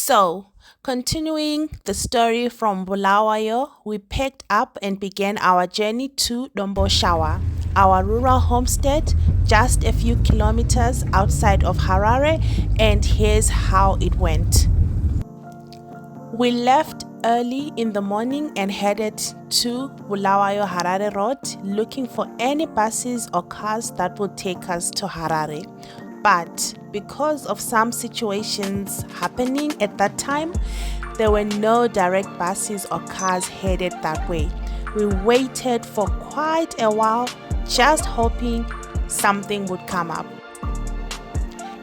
So, continuing the story from Bulawayo, we picked up and began our journey to Domboshava, our rural homestead just a few kilometers outside of Harare, and here's how it went. We left early in the morning and headed to Bulawayo Harare Road looking for any buses or cars that would take us to Harare. But because of some situations happening at that time, there were no direct buses or cars headed that way. We waited for quite a while, just hoping something would come up.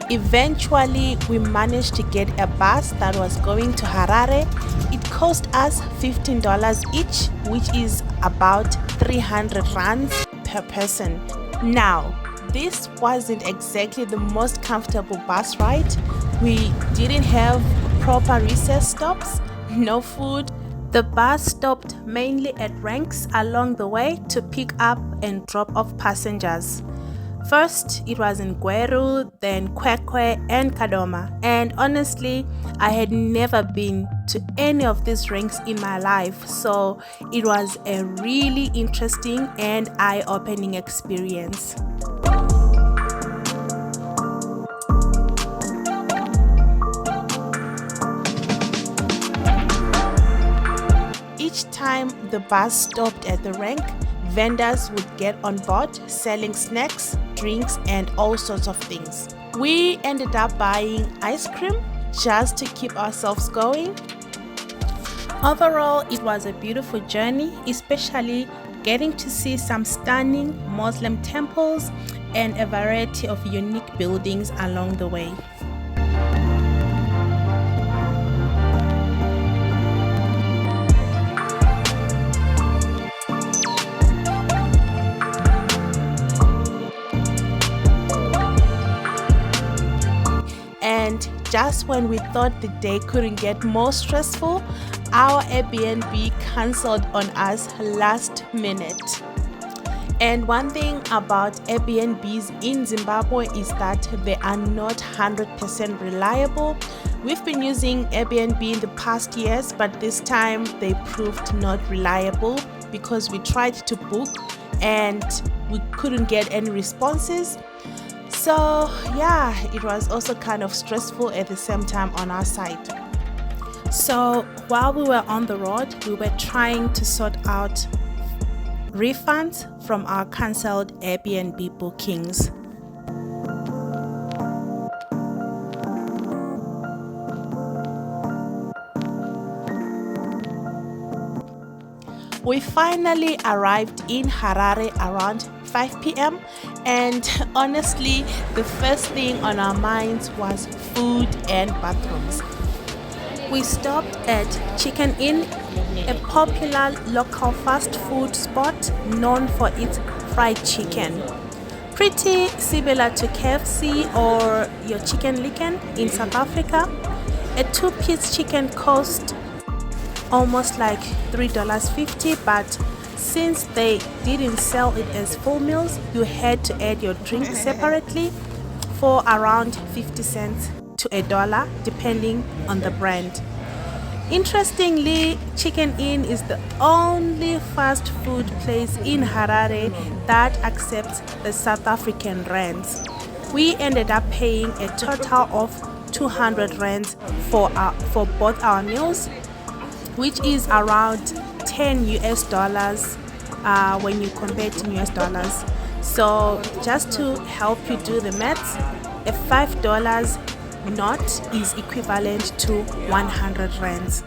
Eventually, we managed to get a bus that was going to Harare. It cost us $15 each, which is about 300 rands per person. Now, this wasn't exactly the most comfortable bus ride. We didn't have proper recess stops, no food. The bus stopped mainly at ranks along the way to pick up and drop off passengers. First, it was in Gweru, then Kwekwe and Kadoma. And honestly, I had never been to any of these ranks in my life, so it was a really interesting and eye-opening experience. Each time the bus stopped at the rank, vendors would get on board selling snacks, drinks, and all sorts of things. We ended up buying ice cream just to keep ourselves going. Overall, it was a beautiful journey, especially getting to see some stunning Muslim temples and a variety of unique buildings along the way. And just when we thought the day couldn't get more stressful, our Airbnb cancelled on us last minute. And one thing about Airbnbs in Zimbabwe is that they are not 100% reliable. We've been using Airbnb in the past years, but this time they proved not reliable because we tried to book and we couldn't get any responses. So yeah, it was also kind of stressful at the same time on our side. So while we were on the road, we were trying to sort out refunds from our cancelled Airbnb bookings. We finally arrived in Harare around 5 p.m. and honestly, the first thing on our minds was food and bathrooms. We stopped at Chicken Inn, a popular local fast food spot known for its fried chicken. Pretty similar to KFC or your Chicken Licken in South Africa. A two-piece chicken cost almost like $3.50, but since they didn't sell it as full meals, you had to add your drink separately for around 50 cents to $1 depending on the brand. Interestingly, Chicken Inn is the only fast food place in Harare that accepts the South African rands. We ended up paying a total of 200 rands for both our meals, which is around 10 US dollars when you compare it to US dollars. So just to help you do the maths, a $5 note is equivalent to 100 rands.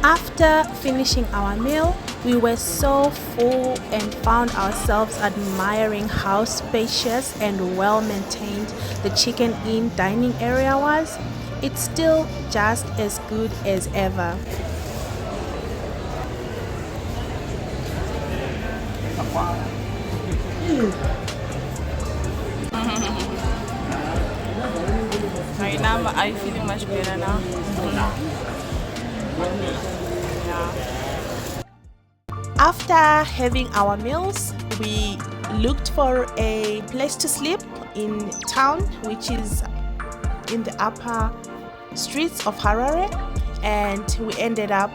After finishing our meal, we were so full and found ourselves admiring how spacious and well maintained the Chicken Inn dining area was. It's still just as good as ever. Are you feeling much better now? Yeah. After having our meals, we looked for a place to sleep in town, which is in the upper streets of Harare, and we ended up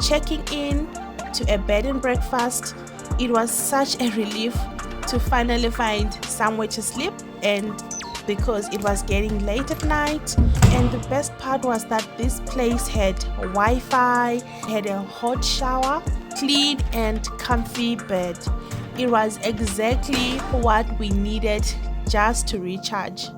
checking in to a bed and breakfast. It was such a relief to finally find somewhere to sleep, and because it was getting late at night. And the best part was that this place had Wi-Fi, had a hot shower, clean and comfy bed. It was exactly what we needed just to recharge.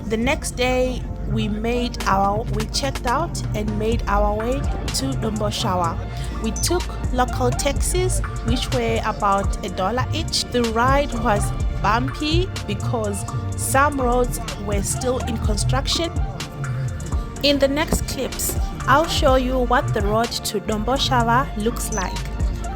The next day, we checked out and made our way to Domboshava. We took local taxis, which were about $1 each. The ride was bumpy because some roads were still in construction. In the next clips, I'll show you what the road to Domboshava looks like.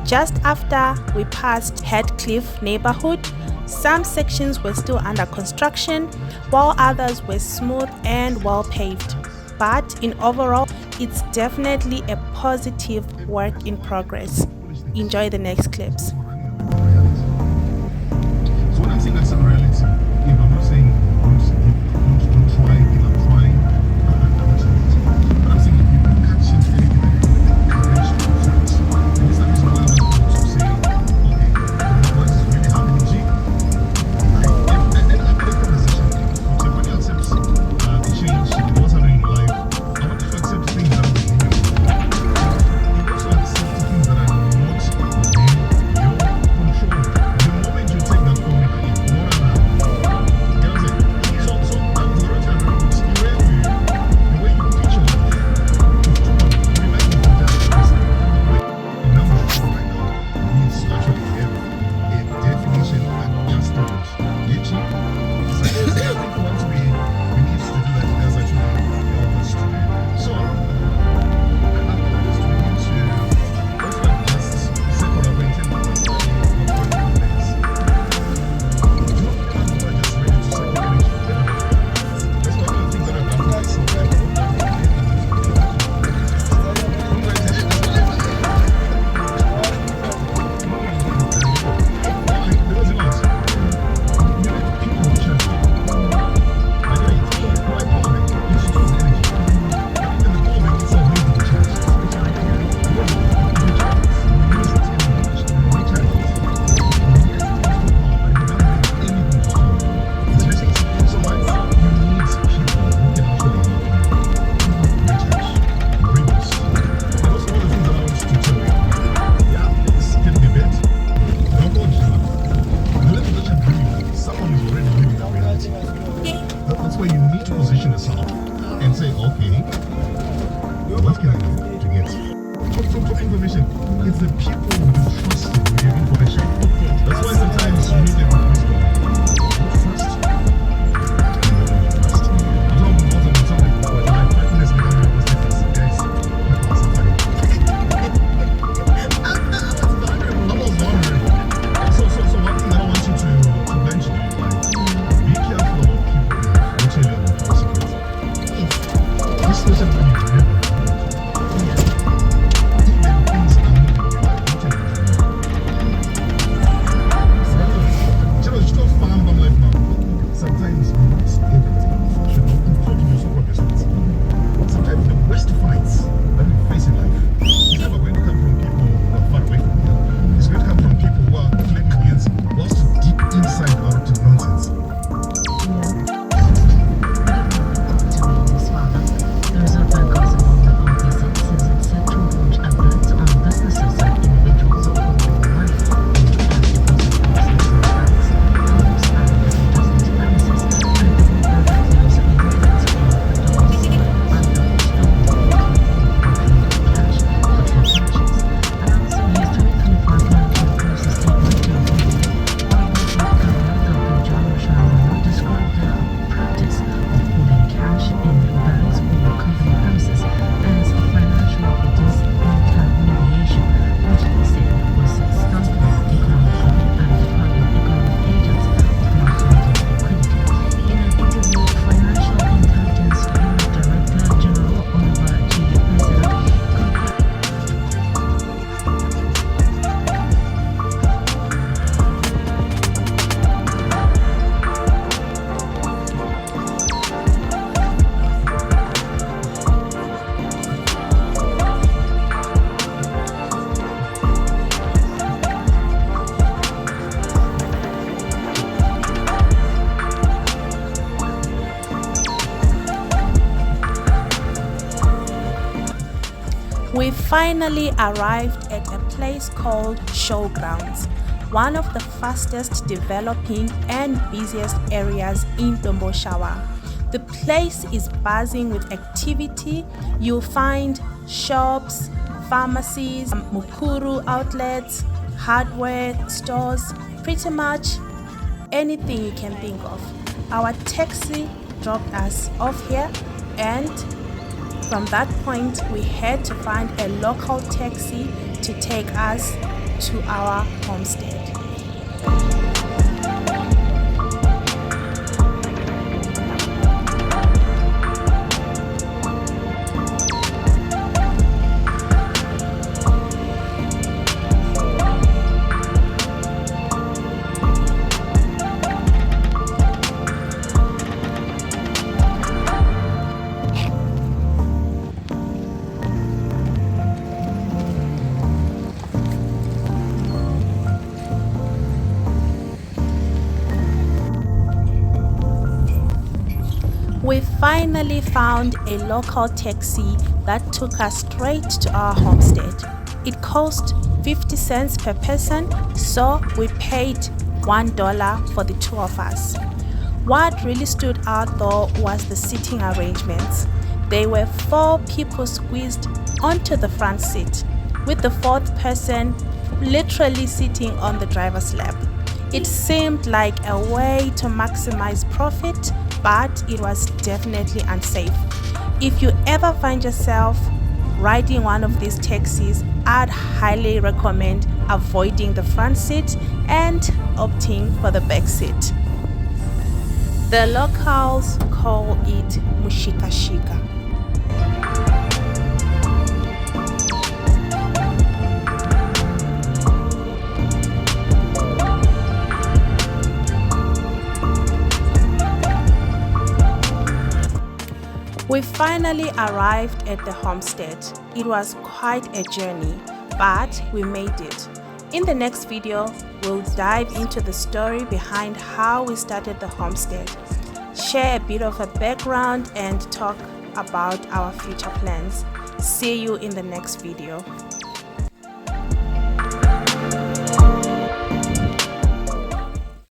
Just after we passed Headcliff neighborhood, some sections were still under construction, while others were smooth and well paved. But in overall, it's definitely a positive work in progress. Enjoy the next clips. So when I'm saying that's a reality, I'm not saying don't try, give up trying, but I'm saying if you can't change anything, and this is the reason why I want to say, okay, what is really happening, G? And I'm in a conversation, okay, when you accept the change, what's happening in life, I want you to accept things that are within you. You also accept things that are not within your control. The moment you take that phone, that's where you need to position yourself and say, okay, what can I do to get from information? It's the people you trust with your information. That's why sometimes you need them to trust. finally arrived at a place called Showgrounds, one of the fastest developing and busiest areas in Domboshava. The place is buzzing with activity. You'll find shops, pharmacies, mukuru outlets, hardware stores, pretty much anything you can think of. Our taxi dropped us off here, and from that point we had to find a local taxi to take us to our homestead. We finally found a local taxi that took us straight to our homestead. It cost 50 cents per person, so we paid $1 for the two of us. What really stood out though was the seating arrangements. There were 4 people squeezed onto the front seat, with the 4th person literally sitting on the driver's lap. It seemed like a way to maximize profit, but it was definitely unsafe. If you ever find yourself riding one of these taxis, I'd highly recommend avoiding the front seat and opting for the back seat. The locals call it mushikashika. We finally arrived at the homestead. It was quite a journey, but we made it. In the next video, we'll dive into the story behind how we started the homestead, share a bit of a background, and talk about our future plans. See you in the next video.